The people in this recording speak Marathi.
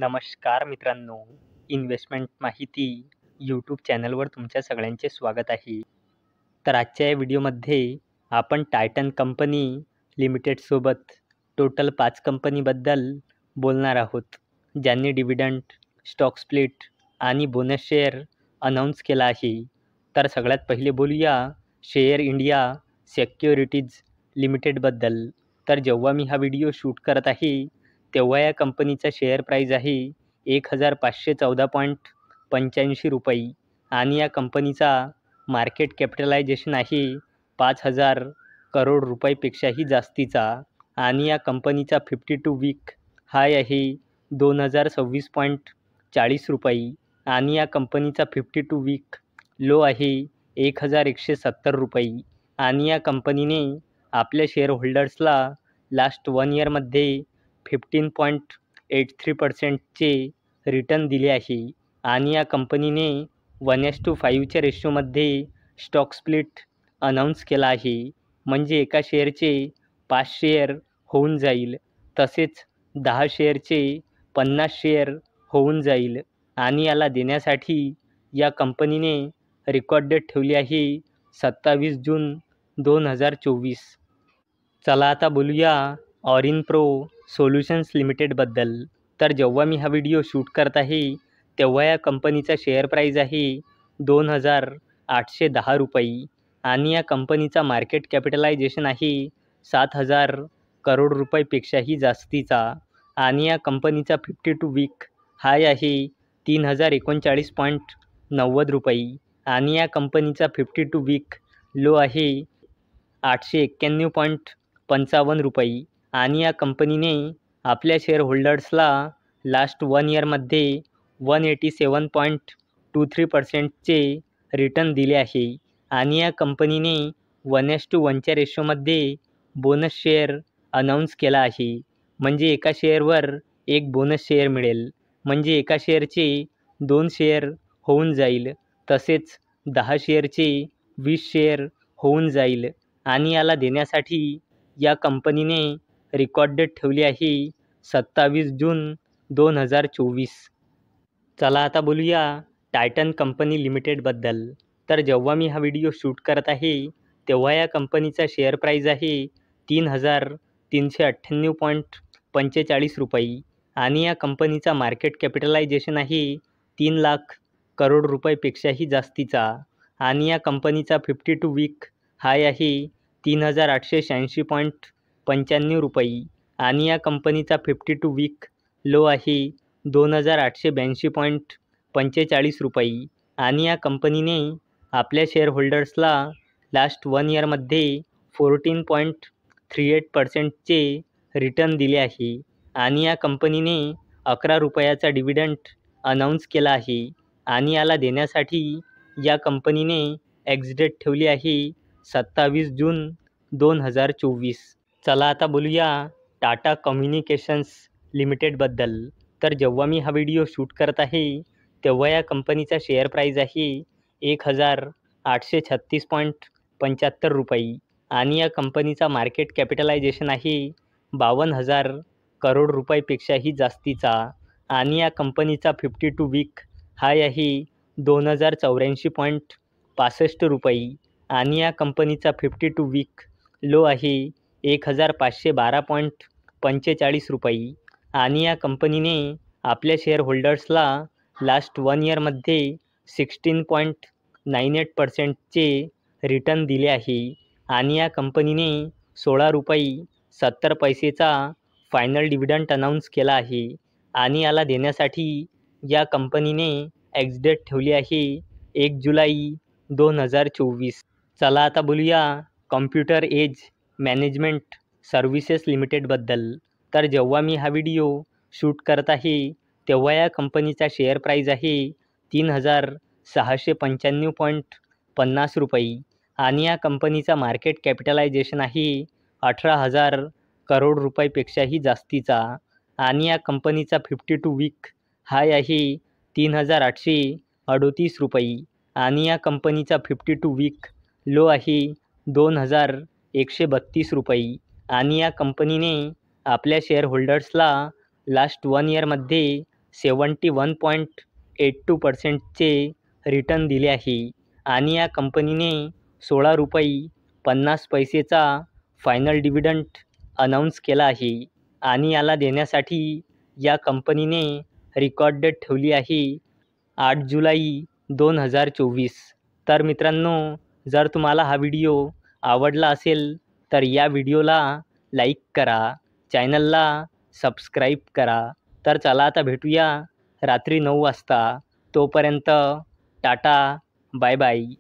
नमस्कार मित्रांनो, इन्व्हेस्टमेंट माहिती यूट्यूब चॅनलवर तुमच्या सगळ्यांचे स्वागत आहे. तर आजच्या या व्हिडिओमध्ये आपण टायटन कंपनी लिमिटेडसोबत टोटल 5 कंपनीबद्दल बोलणार आहोत, ज्यांनी डिव्हिडंड, स्टॉक स्प्लिट आणि बोनस शेअर अनाऊन्स केला आहे. तर सगळ्यात पहिले बोलूया शेअर इंडिया सिक्युरिटीज लिमिटेडबद्दल. तर जेव्हा मी हा व्हिडिओ शूट करत आहे तेव्हा या कंपनीचा शेअर प्राईज आहे 1514.85 रुपये आणि या कंपनीचा मार्केट कॅपिटलायझेशन आहे 5,000 करोड रुपयापेक्षाही जास्तीचा आणि या कंपनीचा 52 वीक हाय आहे 2026.40 रुपये आणि या कंपनीचा 52 वीक लो आहे 1,170 रुपये आणि या कंपनीने आपल्या शेअर होल्डर्सला लास्ट 1 इयरमध्ये 15.83%चे रिटर्न दिले आहे आणि या कंपनीने 1:5च्या रेशोमध्ये स्टॉक स्प्लिट अनाऊन्स केला आहे. म्हणजे एका शेअरचे 5 शेअर होऊन जाईल, तसेच 10 शेअरचे 50 शेअर होऊन जाईल आणि याला देण्यासाठी या कंपनीने रेकॉर्ड डेट ठेवली आहे 27 जून 2024. चला आता बोलूया ऑरिनप्रो सोल्युशन्स लिमिटेडबद्दल. तर जेव्हा मी हा व्हिडिओ शूट करत आहे तेव्हा या कंपनीचा शेअर प्राईज आहे 2,810 रुपये आणि या कंपनीचा मार्केट कॅपिटलायझेशन आहे 7,000 करोड रुपयापेक्षाही जास्तीचा आणि या कंपनीचा 52 वीक हाय आहे 3,039.90 रुपये आणि या कंपनीचा 52 वीक लो आहे 891.55 रुपये आणि या कंपनीने आपल्या शेअर होल्डर्सला लास्ट 1 इयरमध्ये 187.23%चे रिटर्न दिले आहे आणि या कंपनीने 1:1च्या रेशोमध्ये बोनस शेअर अनाऊन्स केला आहे. म्हणजे एका शेअरवर एक बोनस शेअर मिळेल, म्हणजे एका शेअरचे 2 शेअर होऊन जाईल, तसेच 10 शेअरचे 20 शेअर होऊन जाईल आणि याला देण्यासाठी या कंपनीने रेकॉर्ड डेट ठेवली आहे 27 जून 2024. चला आता बोलूया टायटन कंपनी लिमिटेडबद्दल. तर जेव्हा मी हा व्हिडिओ शूट करत आहे तेव्हा या कंपनीचा शेअर प्राईज आहे 3,398.45 रुपये आणि या कंपनीचा मार्केट कॅपिटलायझेशन आहे 3,00,000 करोड रुपयापेक्षाही जास्तीचा आणि या कंपनीचा 52 वीक हाय आहे 3,886.95 रुपये आणि या कंपनीचा 52 वीक लो आहे 2,882.45 रुपये आणि या कंपनीने आपल्या शेअर होल्डर्सला लास्ट 1 इयरमध्ये 14.38%चे रिटर्न दिले आहे आणि या कंपनीने 11 रुपयाचा डिव्हिडंड अनाऊन्स केला आहे आणि याला देण्यासाठी या कंपनीने एक्सडेट ठेवली आहे 27 जून 2024. चला आता बोलूया टाटा कम्युनिकेशन्स लिमिटेडबद्दल. तर जेव्हा मी हा व्हिडिओ शूट करत आहे तेव्हा या कंपनीचा शेअर प्राईज आहे 1,836.75 रुपये आणि या कंपनीचा मार्केट कॅपिटलायझेशन आहे 52,000 करोड रुपयापेक्षाही जास्तीचा आणि या कंपनीचा 52 वीक हाय आहे 2,084.65 रुपये आणि या कंपनीचा 52 वीक लो आहे 1,512.45 रुपये आणि या कंपनीने आपल्या शेअर होल्डर्सला लास्ट 1 इयरमध्ये 16.98%चे रिटर्न दिले आहे आणि या कंपनीने 16 रुपये 70 पैसेचा फायनल डिव्हिडंड अनाऊन्स केला आहे आणि याला देण्यासाठी या कंपनीने एक्सडेट ठेवली आहे 1 जुलै 2024. चला आता बोलूया कॉम्प्युटर एज मॅनेजमेंट सर्व्हिसेस लिमिटेडबद्दल. तर जेव्हा मी हा व्हिडिओ शूट करत आहे तेव्हा या कंपनीचा शेअर प्राईज आहे 3,695.50 रुपये आणि या कंपनीचा मार्केट कॅपिटलायझेशन आहे 18,000 करोड रुपयापेक्षाही जास्तीचा आणि या कंपनीचा 52 वीक हाय आहे 3,838 रुपये आणि या कंपनीचा 52 वीक लो आहे 2,132 रुपये आणि या कंपनीने आपल्या शेअर होल्डर्सला लास्ट 1 इयरमध्ये 71.82%चे रिटर्न दिले आहे आणि या कंपनीने ₹16.50चा फायनल डिव्हिडंड अनाऊन्स केला आहे आणि याला देण्यासाठी या कंपनीने रेकॉर्ड डेट ठेवली आहे 8 जुलै 2024. तर मित्रांनो, जर तुम्हाला हा व्हिडिओ आवडला असेल तर या व्हिडिओला लाईक करा, चॅनलला सबस्क्राईब करा. तर चला आता भेटूया रात्री 9 वाजता. तोपर्यंत टाटा, बाय बाय.